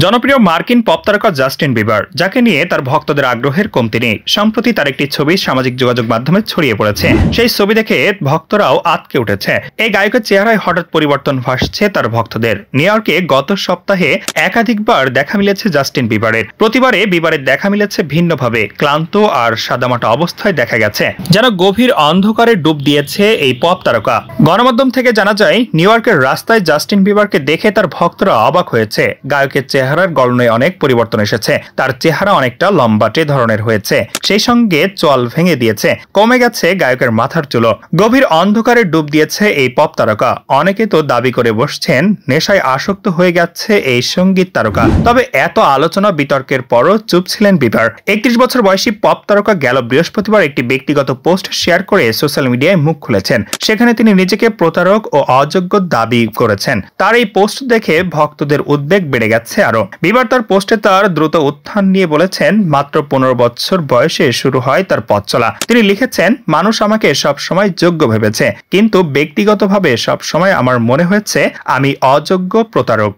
জনপ্রিয় মার্কিন পপ তারকা জাস্টিন বিবার, যাকে নিয়ে তার ভক্তদের আগ্রহের কমতি নেই। সম্প্রতি তার একটি ছবি সামাজিক যোগাযোগ মাধ্যমে ছড়িয়ে পড়েছে। সেই ছবি দেখে ভক্তরাও আঁতকে উঠেছে। এই গায়কের চেহারায় হঠাৎ পরিবর্তন ভাসছে তার ভক্তদের। নিউ ইয়র্কে গত সপ্তাহে একাধিকবার দেখা মিলেছে জাস্টিন বিবারের। প্রতিবারে বিবারের দেখা মিলেছে ভিন্নভাবে। ক্লান্ত আর সাদামাটা অবস্থায় দেখা গেছে, যেন গভীর অন্ধকারে ডুব দিয়েছে এই পপ তারকা। গণমাধ্যম থেকে জানা যায়, নিউ ইয়র্কের রাস্তায় জাস্টিন বিবারকে দেখে তার ভক্তরা অবাক হয়েছে। গায়কের চেহারার গড়নে অনেক পরিবর্তন এসেছে। তার চেহারা অনেকটা লম্বাটে ধরনের হয়েছে, সেই সঙ্গে চোয়াল ভেঙে দিয়েছে, কমে গেছে গায়কের মাথার চুলো। গভীর অন্ধকারে ডুব দিয়েছে এই পপ তারকা। অনেকে তো দাবি করে বসছেন নেশায় আসক্ত হয়ে গেছে এই সঙ্গীত তারকা। তবে এত আলোচনা বিতর্কের পরও চুপ ছিলেন বিবার। 31 বছর বয়সী পপ তারকা গেল বৃহস্পতিবার একটি ব্যক্তিগত পোস্ট শেয়ার করে সোশ্যাল মিডিয়ায় মুখ খুলেছেন। সেখানে তিনি নিজেকে প্রতারক ও অযোগ্য দাবি করেছেন। তার এই পোস্ট দেখে ভক্তদের উদ্বেগ বেড়ে গেছে আরো। বিবার তার পোস্টে তার দ্রুত উত্থান নিয়ে বলেছেন, মাত্র 15 বছর বয়সে শুরু হয় তার পথ চলা। তিনি লিখেছেন, মানুষ আমাকে সব সময় যোগ্য ভেবেছে, কিন্তু ব্যক্তিগতভাবে সব সময় আমার মনে হয়েছে আমি অযোগ্য প্রতারক।